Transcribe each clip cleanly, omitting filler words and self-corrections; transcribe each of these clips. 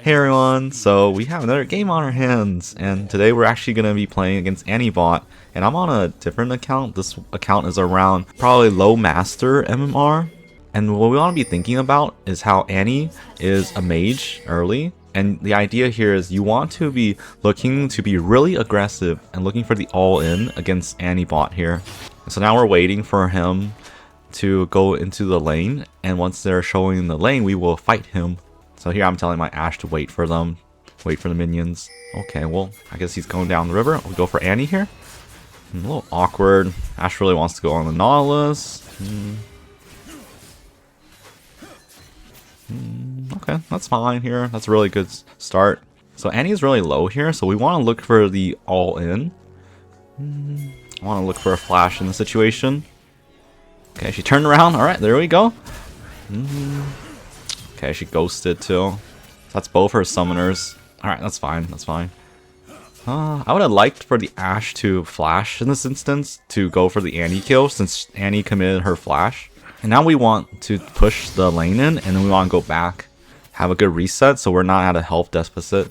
Hey everyone, so we have another game on our hands, and today we're actually going to be playing against AnnieBot, and I'm on a different account. This account is around probably low master MMR, and what we want to be thinking about is how Annie is a mage early, and the idea here is you want to be looking to be really aggressive and looking for the all-in against AnnieBot here. So now we're waiting for him to go into the lane, and once they're showing the lane, we will fight him. So here I'm telling my Ashe to wait for them, wait for the minions. Okay, well, I guess he's going down the river. We go for Annie here. A little awkward. Ashe really wants to go on the Nautilus. Okay, that's fine here. That's a really good start. So Annie is really low here, so we want to look for the all-in. I want to look for a flash in the situation. Okay, she turned around. Alright, there we go. Okay, she ghosted too. That's both her summoners. Alright, that's fine, that's fine. I would have liked for the Ashe to flash in this instance, to go for the Annie kill, since Annie committed her flash. And now we want to push the lane in, and then we want to go back. Have a good reset, so we're not at a health deficit.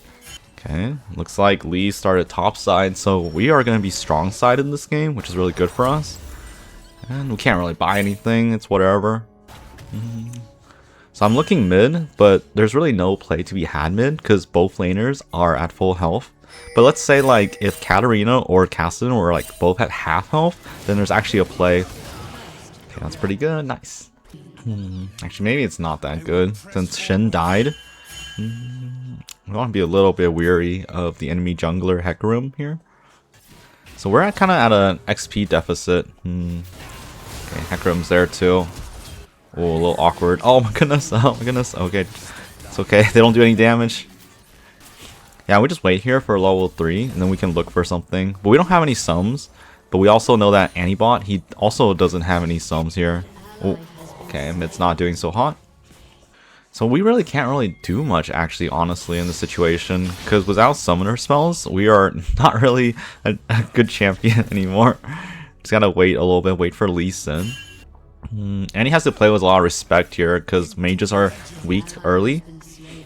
Okay, looks like Lee started top side, so we are going to be strong side in this game, which is really good for us. And we can't really buy anything, it's whatever. So I'm looking mid, but there's really no play to be had mid because both laners are at full health. But let's say like if Katarina or Cassidy were like both at half health, then there's actually a play. Okay, that's pretty good. Nice. Actually, maybe it's not that good since Shen died. We want to be a little bit weary of the enemy jungler Hecarim here. So we're kind of at an XP deficit. Okay, Hecarim's there too. Oh, a little awkward. Oh my goodness. Oh my goodness. Okay. It's okay. They don't do any damage. Yeah, we just wait here for level 3 and then we can look for something. But we don't have any sums. But we also know that AnnieBot, he also doesn't have any sums here. Oh, okay. Mid's not doing so hot. So we really can't really do much actually, honestly, in this situation. Because without summoner spells, we are not really a good champion anymore. Just gotta wait a little bit. Wait for Lee Sin. And he has to play with a lot of respect here because mages are weak early.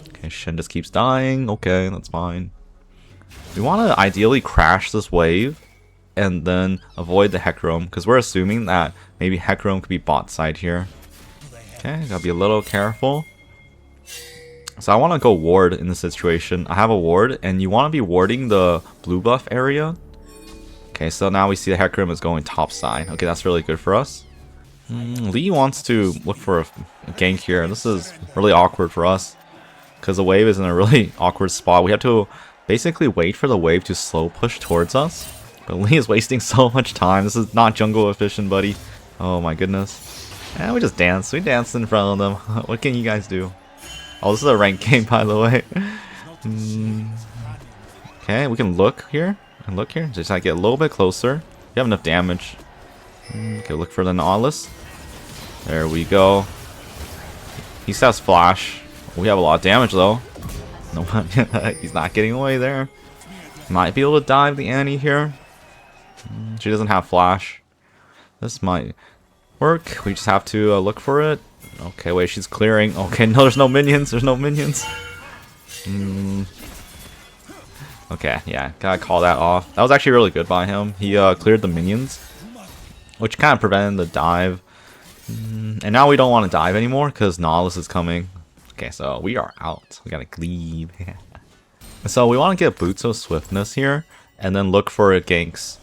Okay, Shen just keeps dying. Okay, that's fine. We want to ideally crash this wave and then avoid the Hecarim because we're assuming that maybe Hecarim could be bot side here. Okay, gotta be a little careful. So I want to go ward in this situation. I have a ward and you want to be warding the blue buff area. Okay, so now we see the Hecarim is going top side. Okay, that's really good for us. Lee wants to look for a gank here. This is really awkward for us because the wave is in a really awkward spot. We have to basically wait for the wave to slow push towards us. But Lee is wasting so much time. This is not jungle efficient, buddy. Oh my goodness. And we just dance. We dance in front of them. What can you guys do? Oh, this is a ranked game, by the way. Okay, we can look here. And look here. Just like get a little bit closer. You have enough damage. Okay, look for the Nautilus. There we go. He says flash. We have a lot of damage though. No, he's not getting away there. Might be able to dive the Annie here. She doesn't have flash. This might work. We just have to look for it. Okay, wait, she's clearing. Okay, no, there's no minions. There's no minions. Okay, yeah, gotta call that off. That was actually really good by him. He cleared the minions, which kind of prevented the dive. And now we don't want to dive anymore because Nautilus is coming. Okay, so we are out. We gotta leave. So we want to get Boots of Swiftness here and then look for ganks.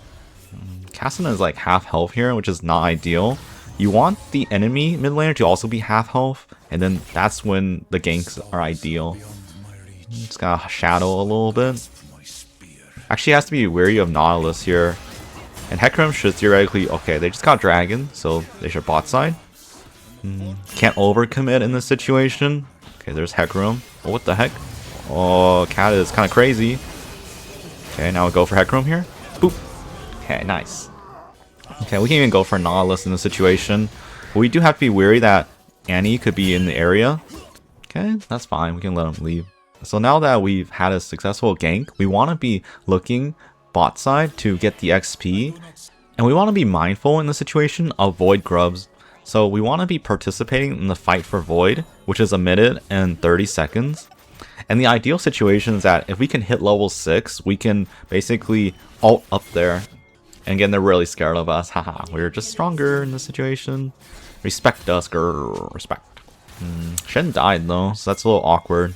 Cassidy is like half health here, which is not ideal. You want the enemy mid laner to also be half health, and then that's when the ganks are ideal. Just gotta shadow a little bit. Actually has to be wary of Nautilus here. And Hecarim should theoretically... Okay, they just got Dragon, so they should bot side. Can't overcommit in this situation. Okay, there's Hecarim. Oh, what the heck? Oh, Cat is kind of crazy. Okay, now we'll go for Hecarim here. Boop. Okay, nice. Okay, we can even go for Nautilus in this situation. But we do have to be wary that Annie could be in the area. Okay, that's fine. We can let him leave. So now that we've had a successful gank, we want to be looking bot side to get the XP, and we want to be mindful in the situation of void grubs. So we want to be participating in the fight for void, which is a minute and 30 seconds. And the ideal situation is that if we can hit level 6, we can basically ult up there. And again, they're really scared of us. Haha, we're just stronger in this situation. Respect us, grrr, respect. Shen died though, so that's a little awkward.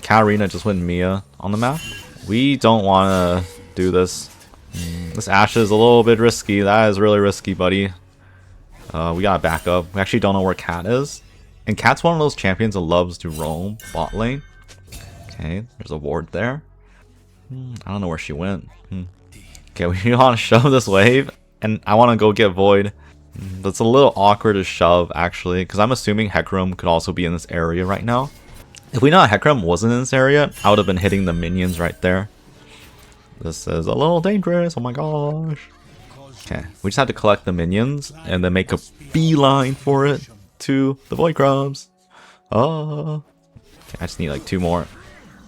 Katarina just went Mia on the map. We don't want to do this. This Ashe is a little bit risky. That is really risky, buddy. We gotta back up. We actually don't know where Cat is. And Cat's one of those champions that loves to roam bot lane. Okay, there's a ward there. I don't know where she went. Okay, we want to shove this wave. And I want to go get Void. That's a little awkward to shove, actually. Because I'm assuming Hecarim could also be in this area right now. If we know Hecarim wasn't in this area, I would have been hitting the minions right there. This is a little dangerous. Oh my gosh. Okay, we just have to collect the minions and then make a beeline for it to the Void Grubs. Oh. Okay, I just need like 2 more.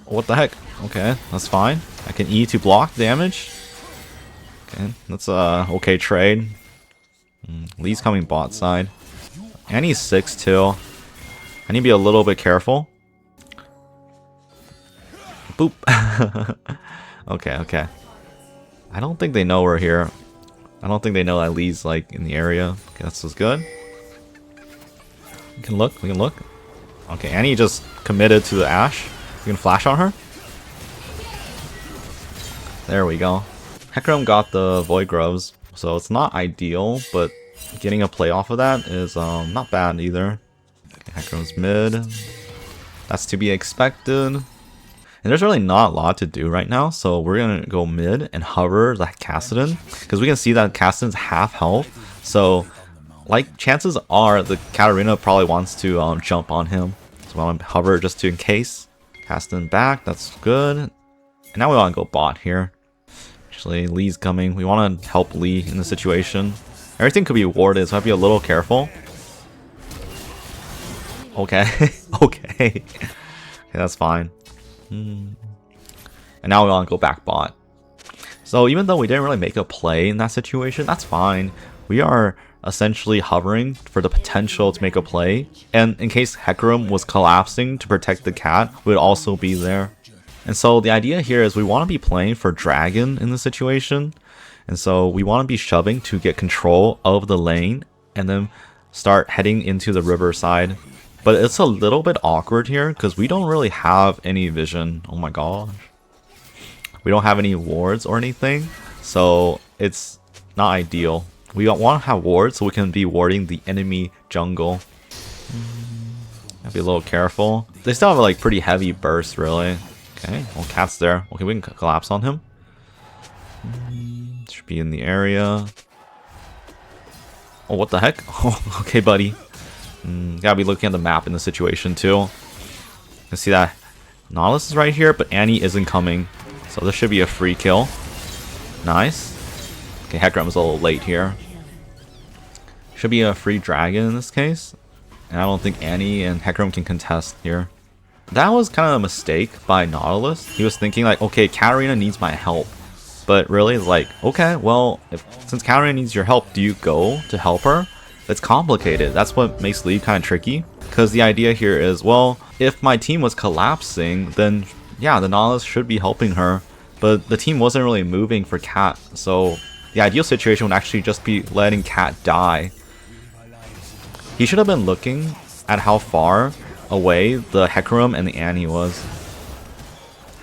What the heck? Okay, that's fine. I can E to block damage. Okay, that's a okay trade. Lee's coming bot side. Annie's 6 too. I need to be a little bit careful. Boop. Okay, okay. I don't think they know we're here. I don't think they know that Lee's like in the area. Okay, that's just good. We can look, we can look. Okay, Annie just committed to the Ashe. We can flash on her. There we go. Hecarim got the Void Grubs, so it's not ideal, but getting a play off of that is not bad either. Okay, Hecarim's mid. That's to be expected. And there's really not a lot to do right now, so we're gonna go mid and hover like Kassadin, because we can see that Kassadin's half health. So, like, chances are the Katarina probably wants to jump on him. So I want to hover just to in case. Kassadin back, that's good. And now we want to go bot here. Actually, Lee's coming. We want to help Lee in the situation. Everything could be warded, so I have to be a little careful. Okay, okay. Okay, that's fine. And now we want to go back bot. So even though we didn't really make a play in that situation, that's fine. We are essentially hovering for the potential to make a play. And in case Hecarim was collapsing to protect the cat, we would also be there. And so the idea here is we want to be playing for Dragon in the situation. And so we want to be shoving to get control of the lane and then start heading into the river side. But it's a little bit awkward here because we don't really have any vision. Oh my gosh. We don't have any wards or anything. So it's not ideal. We want to have wards so we can be warding the enemy jungle. Gotta be a little careful. They still have like pretty heavy burst really. Okay, well Cat's there. Okay, we can collapse on him. Should be in the area. Oh, what the heck? Oh, okay, buddy. Gotta be looking at the map in the situation too. You can see that Nautilus is right here, but Annie isn't coming. So this should be a free kill. Nice. Okay, Hecarim is a little late here. Should be a free dragon in this case. And I don't think Annie and Hecarim can contest here. That was kind of a mistake by Nautilus. He was thinking like, okay, Katarina needs my help. But really, like, okay, well, since Katarina needs your help, do you go to help her? It's complicated. That's what makes Lee kind of tricky. Because the idea here is, well, if my team was collapsing, then yeah, the Nautilus should be helping her. But the team wasn't really moving for Cat. So the ideal situation would actually just be letting Cat die. He should have been looking at how far away the Hecarim and the Annie was.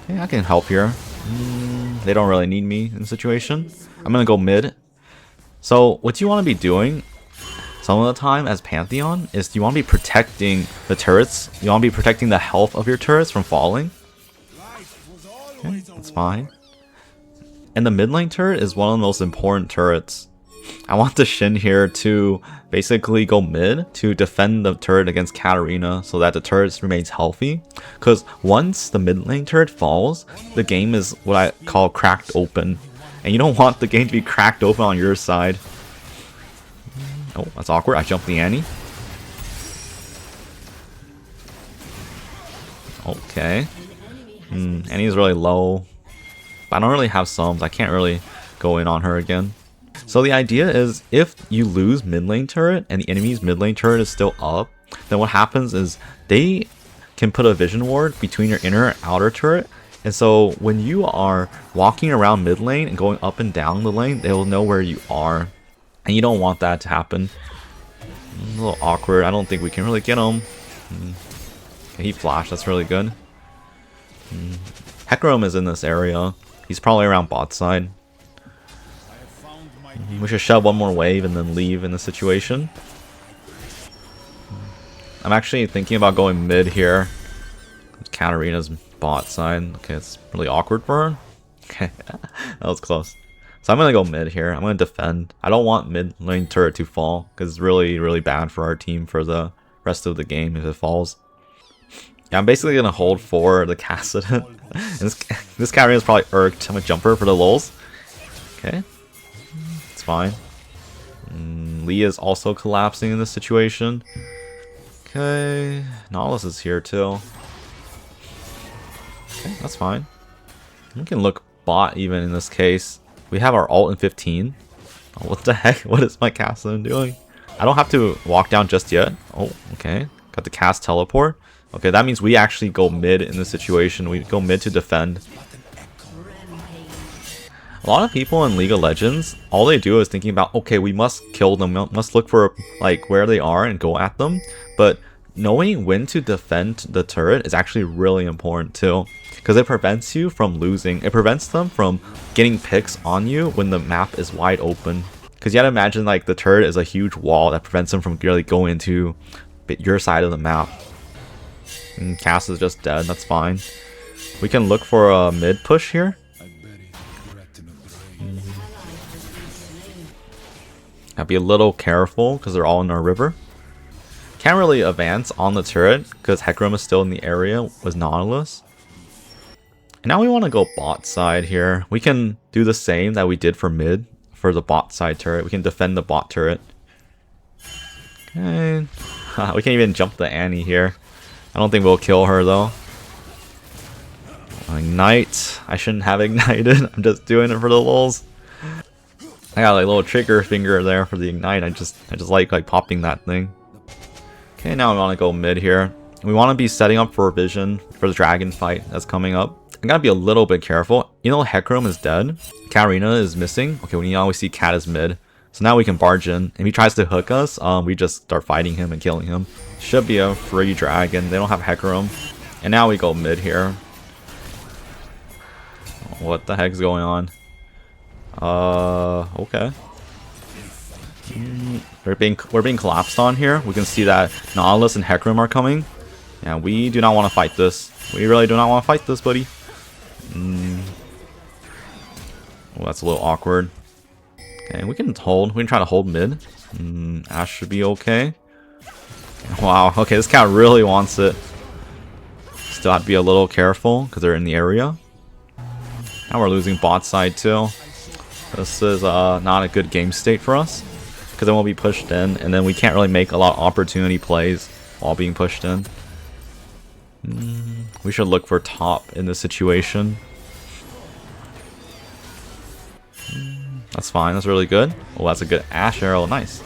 Okay, I can help here. They don't really need me in the situation. I'm gonna go mid. So what you want to be doing some of the time as Pantheon is you want to be protecting the turrets. You want to be protecting the health of your turrets from falling. Okay, that's fine. And the mid lane turret is one of the most important turrets. I want the Shin here to basically go mid to defend the turret against Katarina so that the turret remains healthy. Because once the mid lane turret falls, the game is what I call cracked open. And you don't want the game to be cracked open on your side. Oh, that's awkward. I jumped the Annie. Okay. Annie's really low. But I don't really have sums. I can't really go in on her again. So the idea is if you lose mid lane turret and the enemy's mid lane turret is still up, then what happens is they can put a vision ward between your inner and outer turret. And so when you are walking around mid lane and going up and down the lane, they will know where you are. And you don't want that to happen. A little awkward. I don't think we can really get him. Okay, he flashed. That's really good. Hecarim is in this area. He's probably around bot side. We should shove one more wave and then leave in the situation. I'm actually thinking about going mid here. Katarina's bot side. Okay, it's really awkward for her. Okay, that was close. So I'm going to go mid here. I'm going to defend. I don't want mid lane turret to fall because it's really, really bad for our team for the rest of the game if it falls. Yeah, I'm basically going to hold for the Kassadin. This Katarina is probably irked. I'm a jumper for the lulz. Okay, it's fine. Lee is also collapsing in this situation. Okay, Nautilus is here too. Okay, that's fine. We can look bot even in this case. We have our ult in 15. Oh, what the heck? What is my Kassadin doing? I don't have to walk down just yet. Oh, okay. Got the cast teleport. Okay, that means we actually go mid in this situation. We go mid to defend. A lot of people in League of Legends, all they do is thinking about, okay, we must kill them, we must look for like where they are and go at them. But knowing when to defend the turret is actually really important too, because it prevents you from losing. It prevents them from getting picks on you when the map is wide open. Because you gotta imagine like the turret is a huge wall that prevents them from really going into your side of the map. And Cass is just dead, that's fine. We can look for a mid push here. Gotta be a little careful because they're all in our river. Can't really advance on the turret because Hecarim is still in the area with Nautilus. And now we want to go bot side here. We can do the same that we did for mid for the bot side turret. We can defend the bot turret. Okay. We can't even jump the Annie here. I don't think we'll kill her though. Ignite. I shouldn't have ignited. I'm just doing it for the lulz. I got like a little trigger finger there for the ignite. I just like popping that thing. Okay, now we want to go mid here. We want to be setting up for vision for the dragon fight that's coming up. I gotta be a little bit careful. You know, Hecarim is dead. Katarina is missing. Okay, we always see Cat is mid. So now we can barge in. If he tries to hook us, we just start fighting him and killing him. Should be a free dragon. They don't have Hecarim. And now we go mid here. What the heck's going on? Okay. We're being collapsed on here. We can see that Nautilus and Hecarim are coming. Yeah, we do not want to fight this. We really do not want to fight this, buddy. Well, that's a little awkward. Okay, we can hold. We can try to hold mid. Ashe should be okay. Wow. Okay, this cat really wants it. Still have to be a little careful because they're in the area. Now we're losing bot side too. This is not a good game state for us because then we'll be pushed in and then we can't really make a lot of opportunity plays while being pushed in. We should look for top in this situation. That's fine. That's really good. Oh, that's a good Ashe arrow. Nice.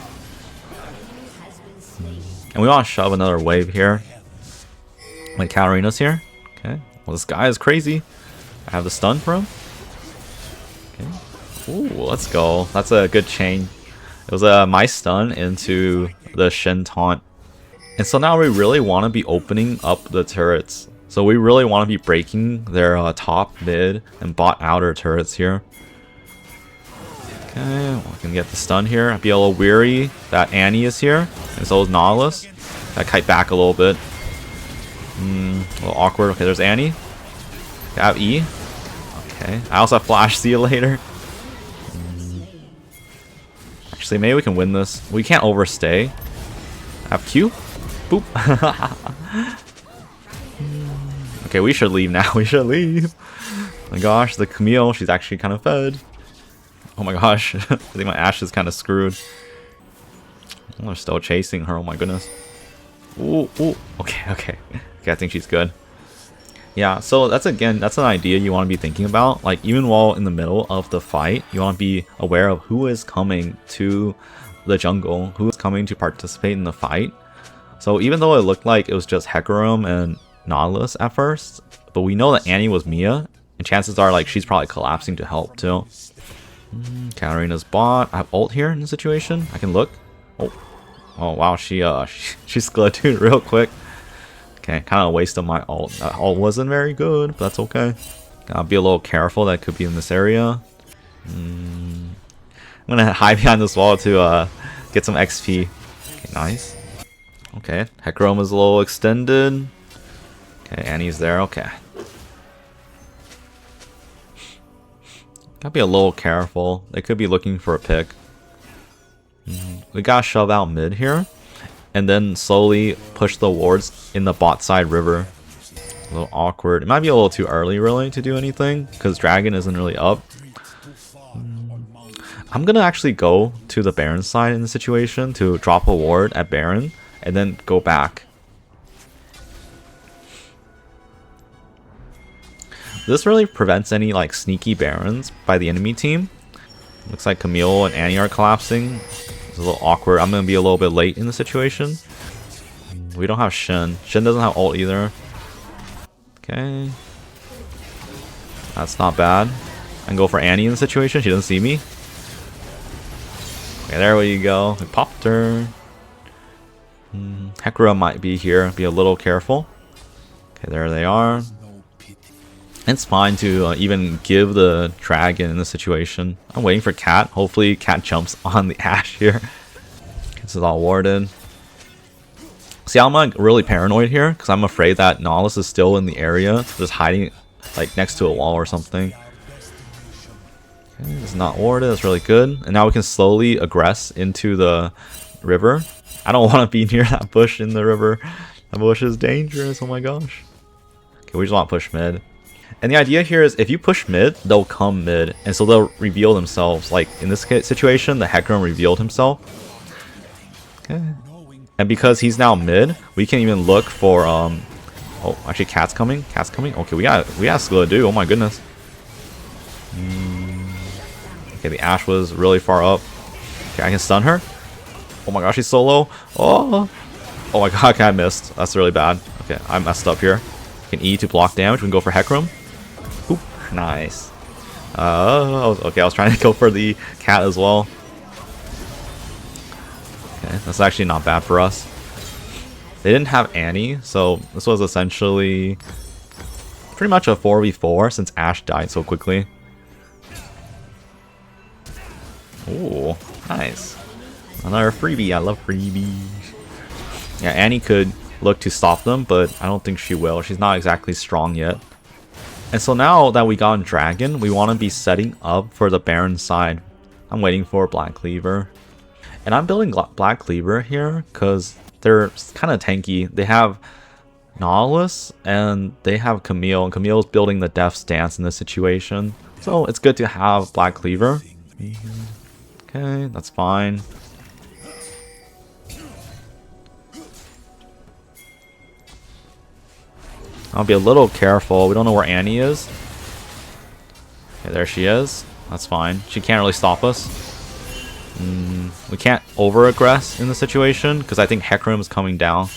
And we want to shove another wave here. My Katarina's here. Okay. Well, this guy is crazy. I have the stun for him. Okay. Ooh, let's go. That's a good chain. It was my stun into the Shen taunt. And so now we really want to be opening up the turrets. So we really want to be breaking their top, mid, and bot outer turrets here. Okay, well, I can get the stun here. I'd be a little weary that Annie is here, and so is Nautilus. I kite back a little bit. A little awkward. Okay, there's Annie. I have E. Okay, I also have Flash. See you later. Actually, maybe we can win this. We can't overstay. I have Q. Boop. Okay, we should leave now. We should leave. Oh my gosh, the Camille, she's actually kind of fed. Oh my gosh, I think my Ashe is kind of screwed. Oh, they're still chasing her. Oh my goodness. Ooh, ooh. Okay, okay. Okay, I think she's good. Yeah, so that's an idea you want to be thinking about. Like, even while in the middle of the fight, you want to be aware of who is coming to the jungle, who is coming to participate in the fight. So even though it looked like it was just Hecarim and Nautilus at first, but we know that Annie was Mia, and chances are like she's probably collapsing to help too. Katarina's bot. I have ult here in the situation. I can look. Oh wow, she Splatoon real quick. Okay, kind of wasted my ult. That ult wasn't very good, but that's okay. Gotta be a little careful. That could be in this area. I'm gonna hide behind this wall to get some XP. Okay, nice. Okay, Hecarim is a little extended. Okay, Annie's there. Okay. Gotta be a little careful. They could be looking for a pick. We gotta shove out mid here, and then slowly push the wards in the bot side river. A little awkward. It might be a little too early, really, to do anything because Dragon isn't really up. I'm gonna actually go to the Baron side in the situation to drop a ward at Baron, and then go back. This really prevents any like sneaky Barons by the enemy team. Looks like Camille and Annie are collapsing. It's a little awkward. I'm gonna be a little bit late in the situation. We don't have Shin. Shin doesn't have ult either. Okay. That's not bad. I can go for Annie in the situation. She doesn't see me. Okay, there we go. We popped her. Hecarim might be here. Be a little careful. Okay, there they are. It's fine to even give the dragon in the situation. I'm waiting for Cat. Hopefully Cat jumps on the Ashe here. This is all warded. See, I'm like really paranoid here because I'm afraid that Nautilus is still in the area, just hiding like next to a wall or something. Okay, it's not warded. That's really good. And now we can slowly aggress into the river. I don't want to be near that bush in the river. That bush is dangerous. Oh my gosh. Okay, we just want to push mid. And the idea here is if you push mid, they'll come mid. And so they'll reveal themselves. Like in this situation, the Hecarim revealed himself. Okay. And because he's now mid, we can even look for oh, actually Cat's coming. Cat's coming. Okay, we got Splatoon. Oh my goodness. Okay, the Ashe was really far up. Okay, I can stun her. Oh my gosh, she's so low. Oh my god, okay, I missed. That's really bad. Okay, I messed up here. Can E to block damage. We can go for Hecarim. Oop, nice. Okay, I was trying to go for the Cat as well. Okay, that's actually not bad for us. They didn't have Annie, so this was essentially pretty much a 4v4 since Ashe died so quickly. Ooh, nice. Another freebie. I love freebies. Yeah, Annie could look to stop them, but I don't think she will. She's not exactly strong yet. And so now that we got Dragon, we want to be setting up for the Baron side. I'm waiting for Black Cleaver. And I'm building Black Cleaver here because they're kind of tanky. They have Nautilus and they have Camille. And Camille's building the Death Stance in this situation. So it's good to have Black Cleaver. Okay, that's fine. I'll be a little careful. We don't know where Annie is. Okay, there she is. That's fine. She can't really stop us. We can't over-aggress in the situation because I think Hecarim is coming down.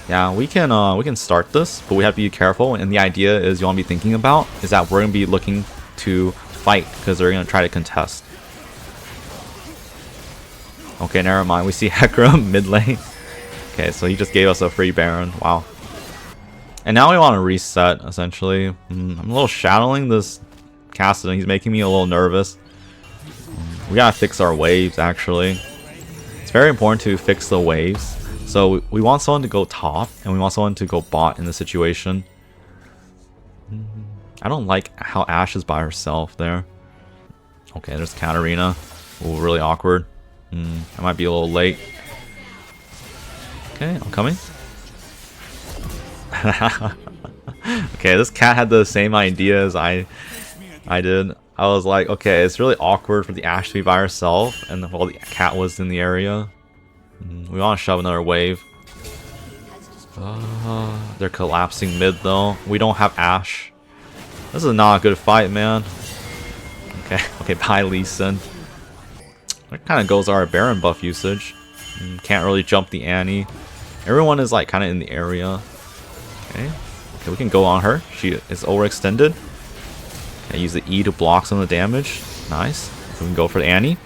Yeah, we can start this, but we have to be careful. And the idea is you want to be thinking about is that we're going to be looking to fight because they're going to try to contest. Okay, never mind. We see Hecarim mid lane. Okay, so he just gave us a free Baron. Wow. And now we want to reset, essentially. I'm a little shadowing this Cassidy. He's making me a little nervous. We gotta fix our waves, actually. It's very important to fix the waves. So we want someone to go top, and we want someone to go bot in the situation. I don't like how Ashe is by herself there. Okay, there's Katarina. Ooh, really awkward. I might be a little late. Okay, I'm coming. Okay, this Cat had the same idea as I did. I was like, okay, it's really awkward for the Ashe to be by herself, and while the Cat was in the area. We want to shove another wave. They're collapsing mid though. We don't have Ashe. This is not a good fight, man. Okay, bye Lee Sin. That kind of goes our Baron buff usage. Can't really jump the Annie. Everyone is like kind of in the area. Okay. Okay, we can go on her. She is overextended. Okay, use the E to block some of the damage. Nice. So we can go for the Annie.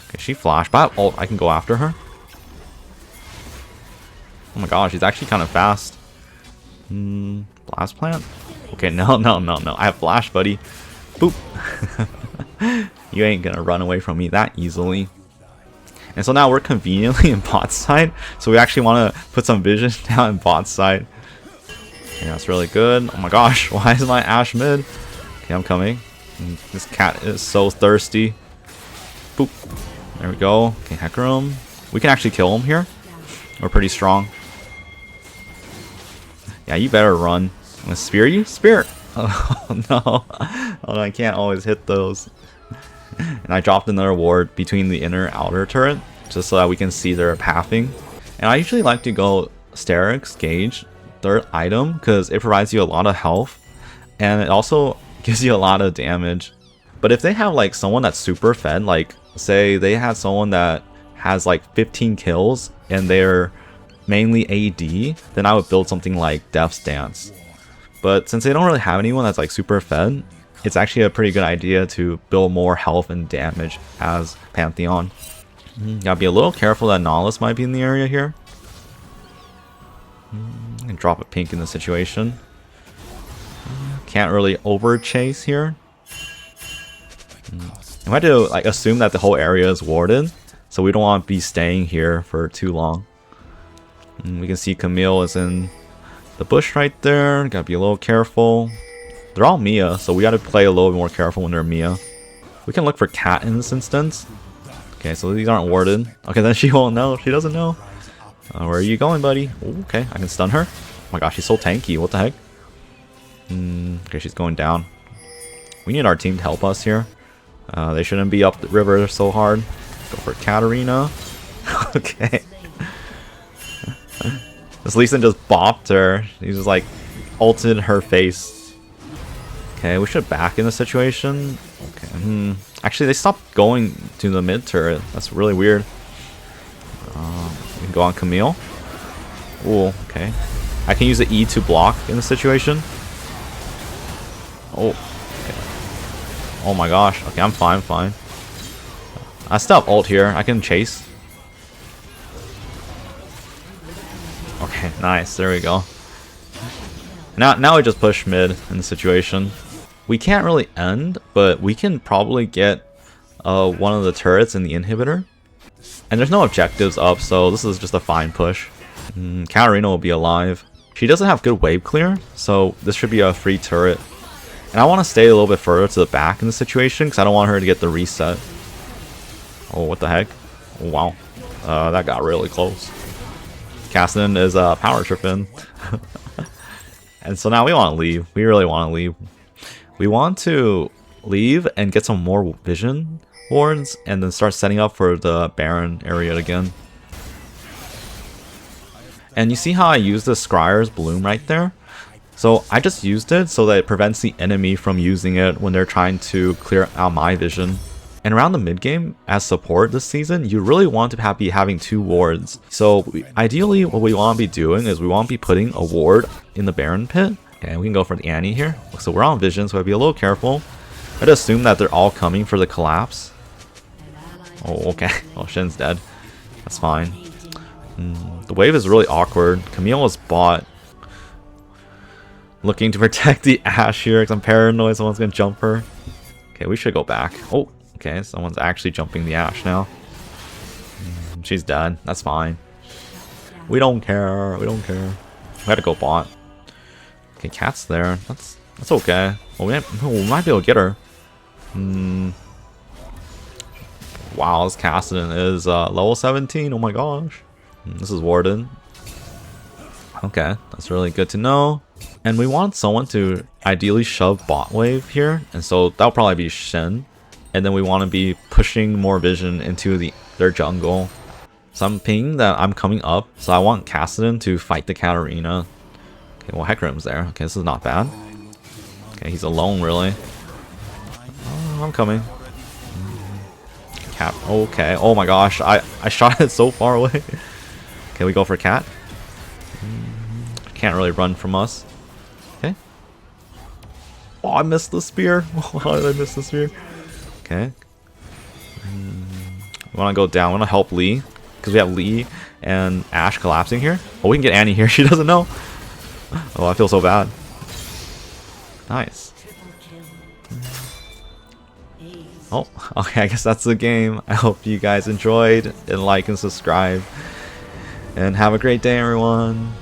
Okay, she flashed, but I can go after her. Oh my gosh, she's actually kind of fast. Blast plant? Okay, no. I have flash, buddy. Boop. You ain't gonna run away from me that easily. And so now we're conveniently in bot side. So we actually want to put some vision down in bot side. Yeah, that's really good. Oh my gosh, why is my Ashe mid? Okay, I'm coming. This cat is so thirsty. Boop. There we go. Okay, Hecarim. We can actually kill him here. We're pretty strong. Yeah, you better run. I'm gonna spear you? Spear! Oh no. Oh, I can't always hit those. And I dropped another ward between the inner and outer turret, just so that we can see their pathing. And I usually like to go Sterix, Gauge, third item, because it provides you a lot of health. And it also gives you a lot of damage. But if they have like someone that's super fed, like say they had someone that has like 15 kills and they're mainly AD, then I would build something like Death's Dance. But since they don't really have anyone that's like super fed, it's actually a pretty good idea to build more health and damage as Pantheon. Gotta be a little careful that Nihilus might be in the area here. And drop a pink in the situation. Can't really over chase here. I had to like assume that the whole area is warded, so we don't want to be staying here for too long. We can see Camille is in the bush right there. Gotta be a little careful. They're all Mia, so we gotta play a little bit more careful when they're Mia. We can look for Cat in this instance. Okay, so these aren't warded. Okay, then she won't know. She doesn't know. Where are you going, buddy? Ooh, okay, I can stun her. Oh my gosh, she's so tanky. What the heck? Okay, she's going down. We need our team to help us here. They shouldn't be up the river so hard. Go for Katarina. Okay. This Lee Sin just bopped her. He just like ulted her face. Okay, we should back in the situation. Okay. Actually, they stopped going to the mid turret. That's really weird. We can go on Camille. Ooh, okay. I can use the E to block in the situation. Oh, okay. Oh my gosh. Okay, I'm fine. I still have ult here. I can chase. Okay, nice. There we go. Now we just push mid in the situation. We can't really end, but we can probably get one of the turrets in the inhibitor. And there's no objectives up, so this is just a fine push. Katarina will be alive. She doesn't have good wave clear, so this should be a free turret. And I want to stay a little bit further to the back in the situation, because I don't want her to get the reset. Oh, what the heck? Oh, wow. That got really close. Kassadin is power tripping. And so now we want to leave. We really want to leave. We want to leave and get some more vision wards and then start setting up for the Baron area again. And you see how I used the Scryer's Bloom right there? So I just used it so that it prevents the enemy from using it when they're trying to clear out my vision. And around the mid game, as support this season, you really want to be having 2 wards. So ideally, what we want to be doing is we want to be putting a ward in the Baron pit. And we can go for the Annie here. So we're on vision, so I'd be a little careful. I'd assume that they're all coming for the collapse. Oh, okay. Oh, Shin's dead. That's fine. The wave is really awkward. Camille was bought. Looking to protect the Ashe here because I'm paranoid someone's going to jump her. Okay, we should go back. Oh, okay. Someone's actually jumping the Ashe now. She's dead. That's fine. We don't care. We don't care. We had to go bot. Okay, Cat's there. That's okay. Well, we might be able to get her. Wow, this Kassadin is level 17. Oh my gosh. This is Warden. Okay, that's really good to know. And we want someone to ideally shove bot wave here. And so that'll probably be Shin. And then we want to be pushing more vision into their jungle. So I'm pinging that I'm coming up. So I want Kassadin to fight the Katarina. Okay, well, Hecarim's there. Okay, this is not bad. Okay, he's alone, really. Oh, I'm coming. Cat. Okay. Oh my gosh. I shot it so far away. Okay, we go for Cat. Can't really run from us. Oh, I missed the spear. How did I miss the spear? Okay. We want to go down. We want to help Lee. Because we have Lee and Ashe collapsing here. Oh, we can get Annie here. She doesn't know. Oh, I feel so bad. Nice. Oh, okay. I guess that's the game. I hope you guys enjoyed. And like and subscribe. And have a great day, everyone.